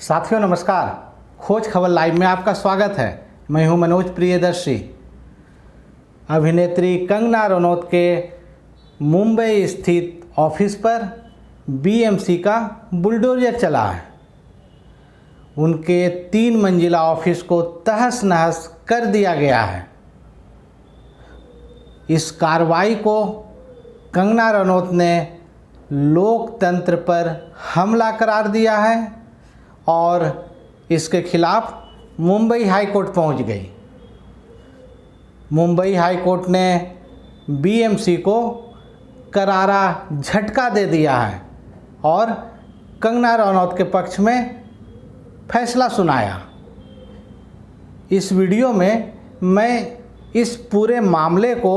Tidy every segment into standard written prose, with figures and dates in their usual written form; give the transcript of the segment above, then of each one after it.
साथियों नमस्कार। खोज खबर लाइव में आपका स्वागत है। मैं हूं मनोज प्रियदर्शी। अभिनेत्री कंगना रनौत के मुंबई स्थित ऑफिस पर बीएमसी का बुलडोजर चला है। उनके 3 मंजिला ऑफिस को तहस नहस कर दिया गया है। इस कार्रवाई को कंगना रनौत ने लोकतंत्र पर हमला करार दिया है और इसके खिलाफ मुंबई हाई कोर्ट पहुंच गई। मुंबई हाई कोर्ट ने बीएमसी को करारा झटका दे दिया है और कंगना रनौत के पक्ष में फैसला सुनाया। इस वीडियो में मैं इस पूरे मामले को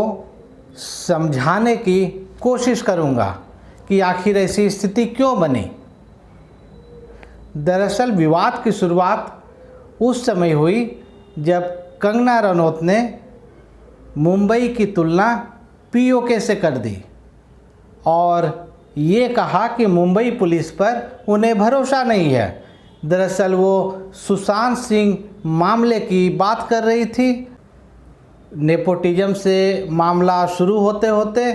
समझाने की कोशिश करूंगा कि आखिर ऐसी स्थिति क्यों बनी। दरअसल विवाद की शुरुआत उस समय हुई जब कंगना रनौत ने मुंबई की तुलना पीओके से कर दी और ये कहा कि मुंबई पुलिस पर उन्हें भरोसा नहीं है। दरअसल वो सुशांत सिंह मामले की बात कर रही थी। नेपोटिज्म से मामला शुरू होते होते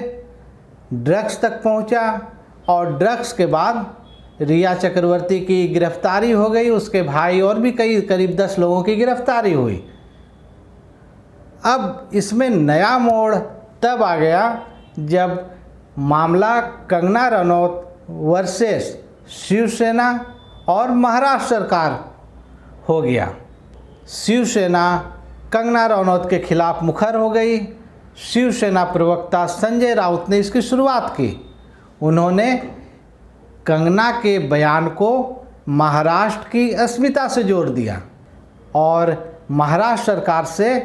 ड्रग्स तक पहुंचा और ड्रग्स के बाद रिया चक्रवर्ती की गिरफ्तारी हो गई। उसके भाई और भी करीब 10 लोगों की गिरफ्तारी हुई। अब इसमें नया मोड़ तब आ गया जब मामला कंगना रनौत वर्सेस शिवसेना और महाराष्ट्र सरकार हो गया। शिवसेना कंगना रनौत के खिलाफ मुखर हो गई। शिवसेना प्रवक्ता संजय राउत ने इसकी शुरुआत की। उन्होंने कंगना के बयान को महाराष्ट्र की अस्मिता से जोड़ दिया और महाराष्ट्र सरकार से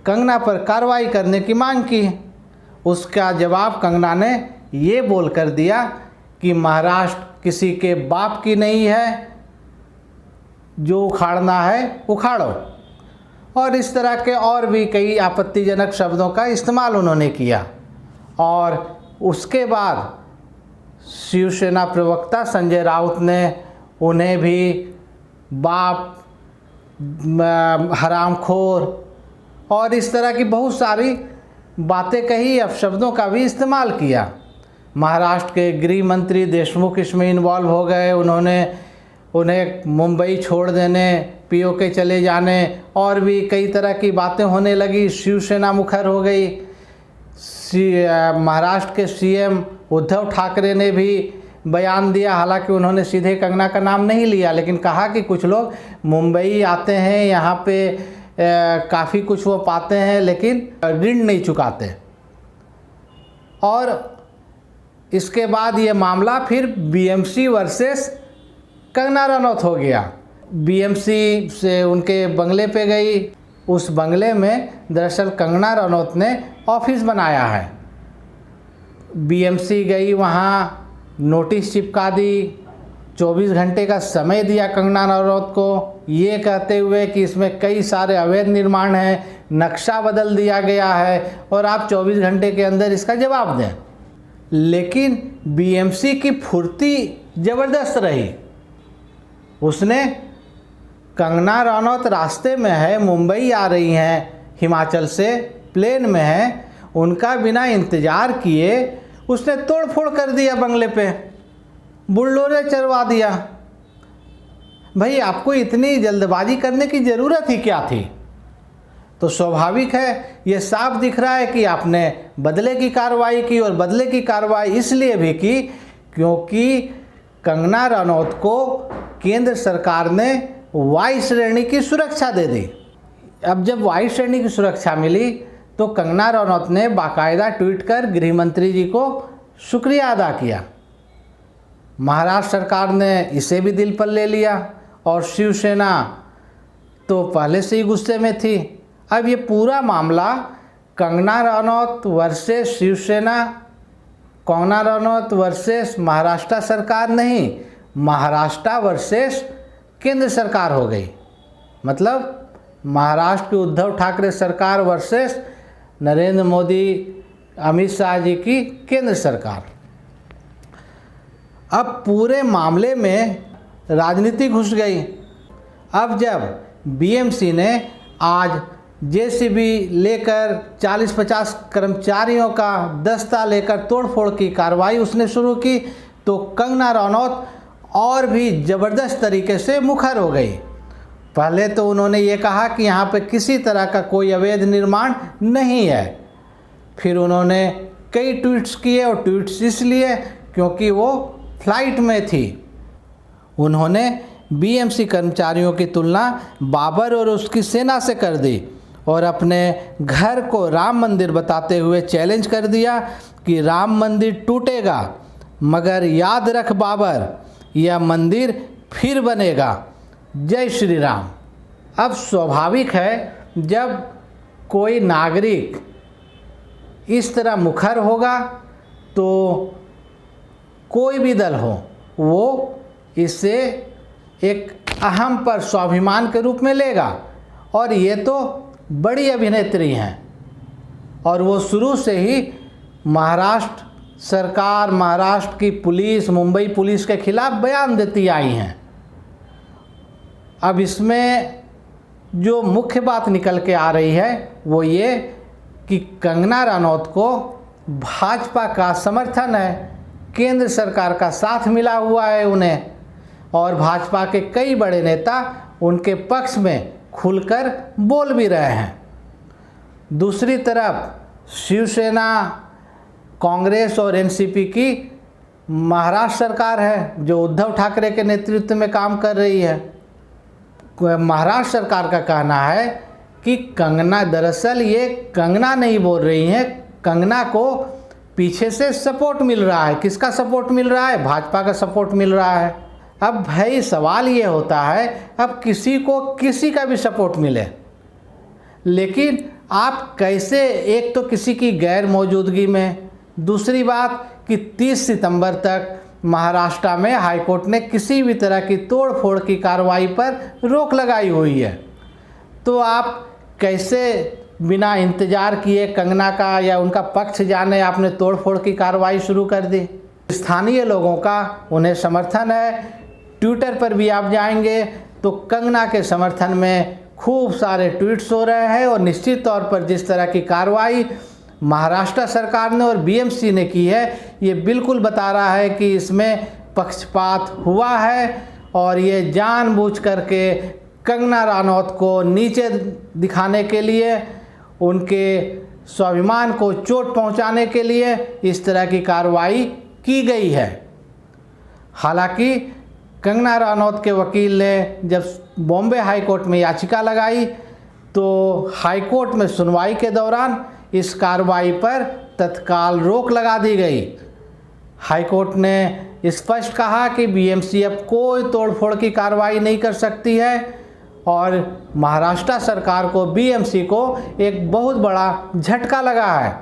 कंगना पर कार्रवाई करने की मांग की। उसका जवाब कंगना ने ये बोलकर दिया कि महाराष्ट्र किसी के बाप की नहीं है, जो उखाड़ना है उखाड़ो। और इस तरह के और भी कई आपत्तिजनक शब्दों का इस्तेमाल उन्होंने किया। और उसके बाद शिवसेना प्रवक्ता संजय राउत ने उन्हें भी बाप, हरामखोर और इस तरह की बहुत सारी बातें कही, अपशब्दों का भी इस्तेमाल किया। महाराष्ट्र के गृह मंत्री देशमुख इसमें इन्वॉल्व हो गए। उन्होंने उन्हें मुंबई छोड़ देने, पीओके चले जाने और भी कई तरह की बातें होने लगी। शिवसेना मुखर हो गई। महाराष्ट्र के सीएम उद्धव ठाकरे ने भी बयान दिया। हालांकि उन्होंने सीधे कंगना का नाम नहीं लिया, लेकिन कहा कि कुछ लोग मुंबई आते हैं, यहाँ पे काफ़ी कुछ वो पाते हैं लेकिन ऋण नहीं चुकाते। और इसके बाद ये मामला फिर बीएमसी वर्सेस कंगना रनौत हो गया। बीएमसी से उनके बंगले पे गई। उस बंगले में दरअसल कंगना रनौत ने ऑफिस बनाया है। बीएमसी गई, वहाँ नोटिस चिपका दी। 24 घंटे का समय दिया कंगना रनौत को, ये कहते हुए कि इसमें कई सारे अवैध निर्माण हैं, नक्शा बदल दिया गया है और आप 24 घंटे के अंदर इसका जवाब दें। लेकिन बीएमसी की फुर्ती ज़बरदस्त रही। उसने कंगना रनौत रास्ते में है, मुंबई आ रही हैं हिमाचल से, प्लेन में है, उनका बिना इंतज़ार किए उसने तोड़ फोड़ कर दिया बंगले पे, बुलडोजर चलवा दिया। भाई आपको इतनी जल्दबाजी करने की ज़रूरत ही क्या थी? तो स्वाभाविक है, ये साफ दिख रहा है कि आपने बदले की कार्रवाई की और बदले की कार्रवाई इसलिए भी की क्योंकि कंगना रनौत को केंद्र सरकार ने वाई श्रेणी की सुरक्षा दे दी। अब जब वाई श्रेणी की सुरक्षा मिली तो कंगना रनौत ने बाकायदा ट्वीट कर गृह मंत्री जी को शुक्रिया अदा किया। महाराष्ट्र सरकार ने इसे भी दिल पर ले लिया और शिवसेना तो पहले से ही गुस्से में थी। अब ये पूरा मामला कंगना रनौत वर्सेस शिवसेना, कंगना रनौत वर्सेस महाराष्ट्र सरकार नहीं, महाराष्ट्र वर्सेस केंद्र सरकार हो गई। मतलब महाराष्ट्र की उद्धव ठाकरे सरकार वर्सेस नरेंद्र मोदी, अमित शाह जी की केंद्र सरकार। अब पूरे मामले में राजनीति घुस गई। अब जब बीएमसी ने आज जेसीबी लेकर 40-50 कर्मचारियों का दस्ता लेकर तोड़फोड़ की कार्रवाई उसने शुरू की, तो कंगना रनौत और भी ज़बरदस्त तरीके से मुखर हो गई। पहले तो उन्होंने ये कहा कि यहाँ पे किसी तरह का कोई अवैध निर्माण नहीं है। फिर उन्होंने कई ट्वीट्स किए, और ट्वीट्स इसलिए क्योंकि वो फ्लाइट में थी। उन्होंने बीएमसी कर्मचारियों की तुलना बाबर और उसकी सेना से कर दी और अपने घर को राम मंदिर बताते हुए चैलेंज कर दिया कि राम मंदिर टूटेगा मगर याद रख बाबर, यह मंदिर फिर बनेगा। जय श्री राम। अब स्वाभाविक है जब कोई नागरिक इस तरह मुखर होगा तो कोई भी दल हो वो इससे एक अहम पर स्वाभिमान के रूप में लेगा। और ये तो बड़ी अभिनेत्री हैं और वो शुरू से ही महाराष्ट्र सरकार, महाराष्ट्र की पुलिस, मुंबई पुलिस के खिलाफ बयान देती आई हैं। अब इसमें जो मुख्य बात निकल के आ रही है वो ये कि कंगना रनौत को भाजपा का समर्थन है, केंद्र सरकार का साथ मिला हुआ है उन्हें, और भाजपा के कई बड़े नेता उनके पक्ष में खुलकर बोल भी रहे हैं। दूसरी तरफ शिवसेना, कांग्रेस और एनसीपी की महाराष्ट्र सरकार है जो उद्धव ठाकरे के नेतृत्व में काम कर रही है। महाराष्ट्र सरकार का कहना है कि कंगना, दरअसल ये कंगना नहीं बोल रही हैं, कंगना को पीछे से सपोर्ट मिल रहा है। किसका सपोर्ट मिल रहा है? भाजपा का सपोर्ट मिल रहा है। अब भाई सवाल ये होता है, अब किसी को किसी का भी सपोर्ट मिले, लेकिन आप कैसे, एक तो किसी की गैर मौजूदगी में, दूसरी बात कि 30 सितंबर तक महाराष्ट्र में हाईकोर्ट ने किसी भी तरह की तोड़फोड़ की कार्रवाई पर रोक लगाई हुई है, तो आप कैसे बिना इंतज़ार किए कंगना का या उनका पक्ष जाने आपने तोड़फोड़ की कार्रवाई शुरू कर दी? स्थानीय लोगों का उन्हें समर्थन है। ट्विटर पर भी आप जाएंगे तो कंगना के समर्थन में खूब सारे ट्वीट्स हो रहे हैं, और निश्चित तौर पर जिस तरह की कार्रवाई महाराष्ट्र सरकार ने और बीएमसी ने की है, ये बिल्कुल बता रहा है कि इसमें पक्षपात हुआ है और ये जानबूझ करके कंगना रनौत को नीचे दिखाने के लिए, उनके स्वाभिमान को चोट पहुंचाने के लिए इस तरह की कार्रवाई की गई है। हालांकि कंगना रनौत के वकील ने जब बॉम्बे हाई कोर्ट में याचिका लगाई तो हाई कोर्ट में सुनवाई के दौरान इस कार्रवाई पर तत्काल रोक लगा दी गई। हाई कोर्ट ने स्पष्ट कहा कि बीएमसी अब कोई तोड़फोड़ की कार्रवाई नहीं कर सकती है, और महाराष्ट्र सरकार को, बीएमसी को एक बहुत बड़ा झटका लगा है।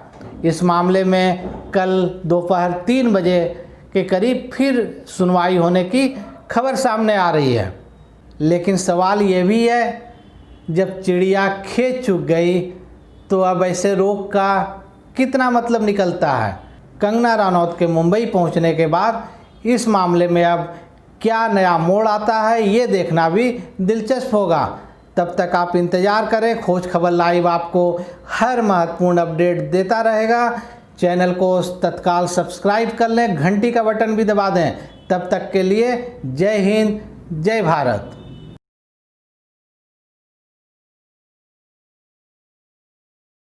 इस मामले में कल दोपहर 3 बजे के करीब फिर सुनवाई होने की खबर सामने आ रही है। लेकिन सवाल ये भी है, जब चिड़िया खेत चुग गई तो अब ऐसे रोक का कितना मतलब निकलता है? कंगना रनौत के मुंबई पहुंचने के बाद इस मामले में अब क्या नया मोड़ आता है, ये देखना भी दिलचस्प होगा। तब तक आप इंतज़ार करें। खोज खबर लाइव आपको हर महत्वपूर्ण अपडेट देता रहेगा। चैनल को तत्काल सब्सक्राइब कर लें, घंटी का बटन भी दबा दें। तब तक के लिए जय हिंद, जय भारत।